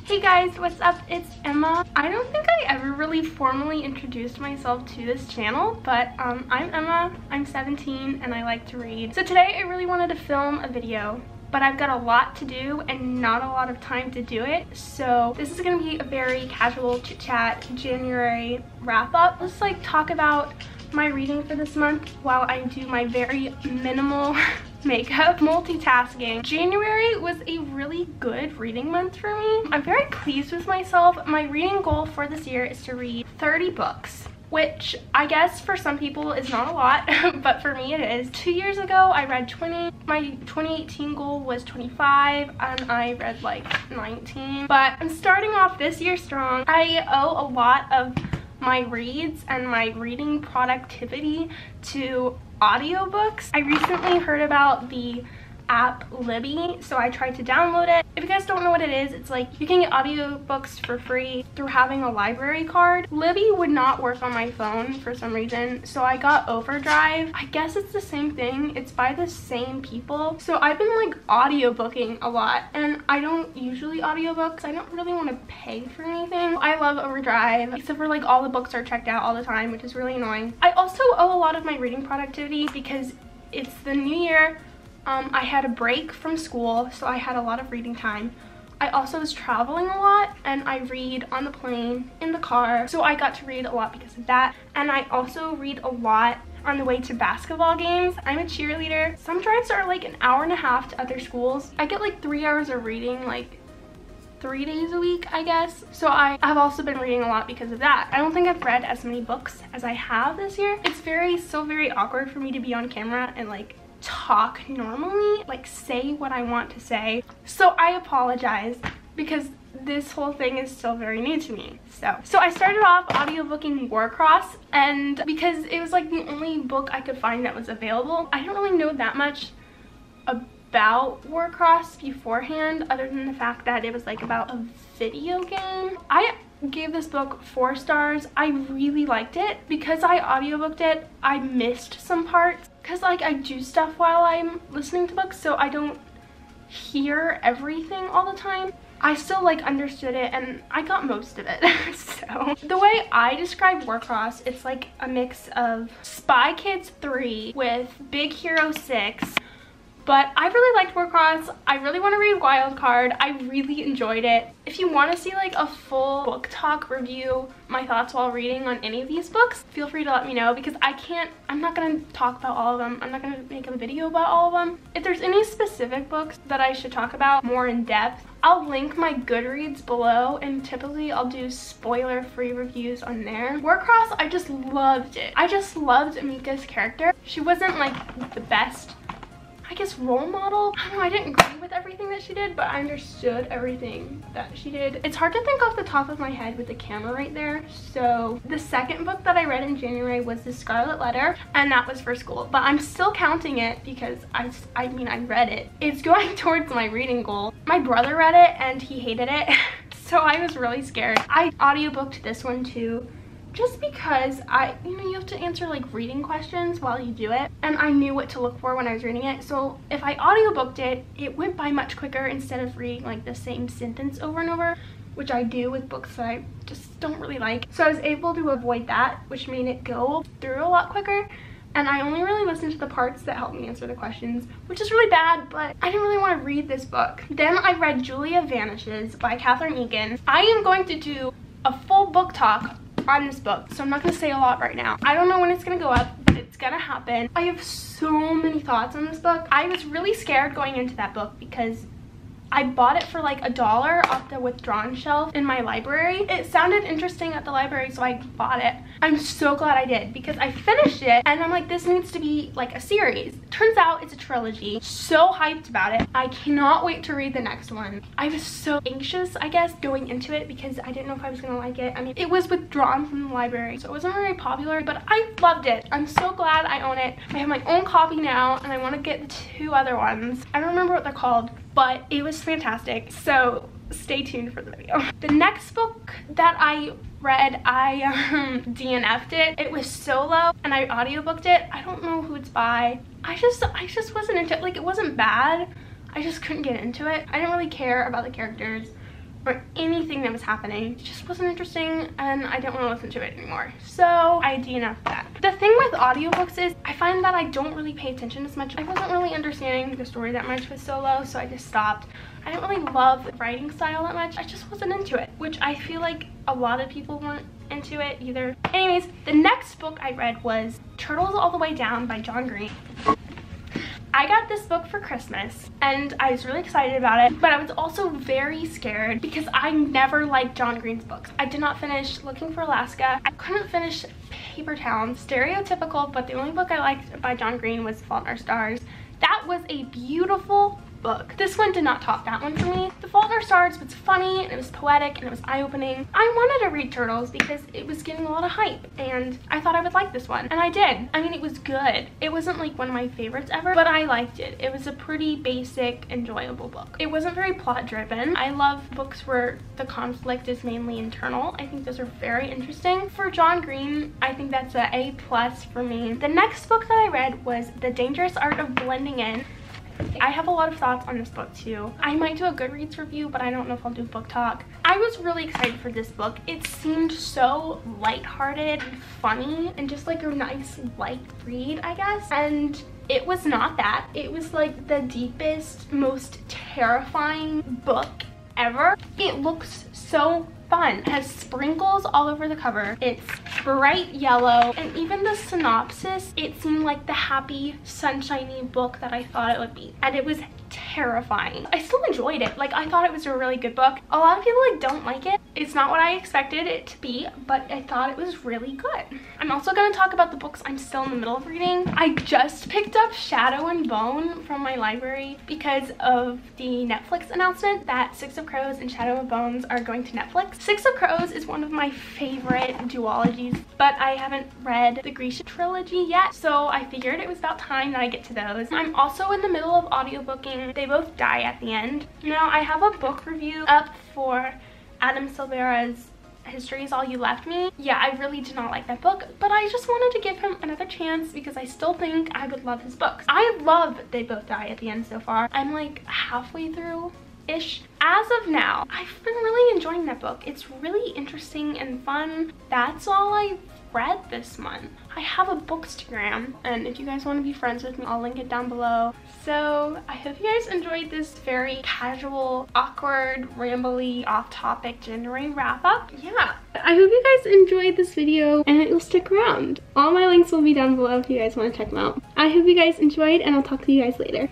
Hey guys, what's up? It's Emma. I don't think I ever really formally introduced myself to this channel, but I'm Emma, I'm 17, and I like to read. So today I really wanted to film a video, but I've got a lot to do and not a lot of time to do it. So this is gonna be a very casual chit chat January wrap up. Let's like talk about my reading for this month while I do my very minimal makeup multitasking. January was a really good reading month for me. I'm very pleased with myself. My reading goal for this year is to read 30 books, which I guess for some people is not a lot, but for me it is. 2 years ago I read 20. My 2018 goal was 25 and I read like 19. But I'm starting off this year strong. I owe a lot of my reads and my reading productivity to audiobooks. I recently heard about the app Libby, so I tried to download it. If you guys don't know what it is, it's like you can get audiobooks for free through having a library card. Libby would not work on my phone for some reason, so I got Overdrive. I guess it's the same thing. It's by the same people. So I've been like audiobooking a lot, and I don't usually audiobooks. I don't really want to pay for anything. I love Overdrive, except for like all the books are checked out all the time, which is really annoying. I also owe a lot of my reading productivity because it's the new year. I had a break from school, so I had a lot of reading time. I also was traveling a lot, and I read on the plane, in the car, so I got to read a lot because of that. And I also read a lot on the way to basketball games. I'm a cheerleader. Some drives are like an hour and a half to other schools. I get like 3 hours of reading like 3 days a week, I guess. So I've also been reading a lot because of that. I don't think I've read as many books as I have this year. It's so very awkward for me to be on camera and like talk normally, like say what I want to say. So I apologize because this whole thing is still very new to me. So I started off audiobooking Warcross, and because it was like the only book I could find that was available. I don't really know that much about Warcross beforehand, other than the fact that it was like about a video game. I gave this book 4 stars. I really liked it. Because I audiobooked it, I missed some parts because like I do stuff while I'm listening to books, so I don't hear everything all the time. I still like understood it and I got most of it. So the way I describe Warcross, it's like a mix of Spy Kids 3 with Big Hero 6. But I really liked Warcross. I really want to read Wildcard. I really enjoyed it. If you want to see like a full book talk review, my thoughts while reading on any of these books, feel free to let me know because I'm not going to talk about all of them. I'm not going to make a video about all of them. If there's any specific books that I should talk about more in depth, I'll link my Goodreads below, and typically I'll do spoiler-free reviews on there. Warcross, I just loved it. I just loved Amika's character. She wasn't like the best, I guess, role model. I don't know, I didn't agree with everything that she did, but I understood everything that she did. It's hard to think off the top of my head with the camera right there. So the second book that I read in January was The Scarlet Letter, and that was for school. But I'm still counting it because I mean, I read it. It's going towards my reading goal. My brother read it and he hated it, so I was really scared. I audiobooked this one too, just because you have to answer like reading questions while you do it, and I knew what to look for when I was reading it. So if I audiobooked it, it went by much quicker instead of reading like the same sentence over and over, which I do with books that I just don't really like. So I was able to avoid that, which made it go through a lot quicker. And I only really listened to the parts that helped me answer the questions, which is really bad, but I didn't really want to read this book. Then I read Julia Vanishes by Katherine Egan. I am going to do a full book talk on this book, so I'm not going to say a lot right now. I don't know when it's going to go up, but it's going to happen. I have so many thoughts on this book. I was really scared going into that book because I bought it for like $1 off the withdrawn shelf in my library. It sounded interesting at the library, so I bought it. I'm so glad I did because I finished it and I'm like, this needs to be like a series. Turns out it's a trilogy. So hyped about it. I cannot wait to read the next one. I was so anxious, I guess, going into it because I didn't know if I was gonna like it. I mean, it was withdrawn from the library, so it wasn't very popular, but I loved it. I'm so glad I own it. I have my own copy now and I want to get the 2 other ones. I don't remember what they're called, but it was fantastic. So stay tuned for the video. The next book that I read, I DNF'd it. It was solo and I audiobooked it. I don't know who it's by. I just wasn't into it. Like, it wasn't bad, I just couldn't get into it. I didn't really care about the characters or anything that was happening. It just wasn't interesting and I didn't want to listen to it anymore. So I DNF'd that. The thing with audiobooks is I find that I don't really pay attention as much. I wasn't really understanding the story that much with Solo, so I just stopped. I didn't really love the writing style that much. I just wasn't into it, which I feel like a lot of people weren't into it either. Anyways, the next book I read was Turtles All the Way Down by John Green. I got this book for Christmas and I was really excited about it, but I was also very scared because I never liked John Green's books. I did not finish Looking for Alaska. I couldn't finish Paper Towns. Stereotypical, but the only book I liked by John Green was Fault in Our Stars. That was a beautiful book. This one did not top that one for me. The Fault in Our Stars was funny and it was poetic and it was eye-opening. I wanted to read Turtles because it was getting a lot of hype and I thought I would like this one, and I did. I mean, it was good. It wasn't like one of my favorites ever, but I liked it. It was a pretty basic, enjoyable book. It wasn't very plot driven. I love books where the conflict is mainly internal. I think those are very interesting. For John Green, I think that's an A+ for me. The next book that I read was The Dangerous Art of Blending In. I have a lot of thoughts on this book too. I might do a Goodreads review, but I don't know if I'll do book talk. I was really excited for this book. It seemed so lighthearted and funny and just like a nice light read, I guess. And it was not that. It was like the deepest, most terrifying book ever. It looks so fun. It has sprinkles all over the cover. It's bright yellow, and even the synopsis, it seemed like the happy, sunshiny book that I thought it would be, and it was terrifying. I still enjoyed it. Like, I thought it was a really good book. A lot of people like don't like it. It's not what I expected it to be, but I thought it was really good. I'm also going to talk about the books I'm still in the middle of reading. I just picked up Shadow and Bone from my library because of the Netflix announcement that Six of Crows and Shadow of Bones are going to Netflix. Six of Crows is one of my favorite duologies, but I haven't read the Grisha trilogy yet, so I figured it was about time that I get to those. I'm also in the middle of audiobooking They Both Die at the End. Now, I have a book review up for Adam Silvera's History Is All You Left Me. Yeah, I really did not like that book, but I just wanted to give him another chance because I still think I would love his books. I love They Both Die at the End so far. I'm like halfway through-ish. As of now, I've been really enjoying that book. It's really interesting and fun. That's all I've read this month. I have a bookstagram, and if you guys want to be friends with me, I'll link it down below. So I hope you guys enjoyed this very casual, awkward, rambly, off-topic January wrap-up. Yeah, I hope you guys enjoyed this video and it will stick around. All my links will be down below if you guys want to check them out. I hope you guys enjoyed, and I'll talk to you guys later.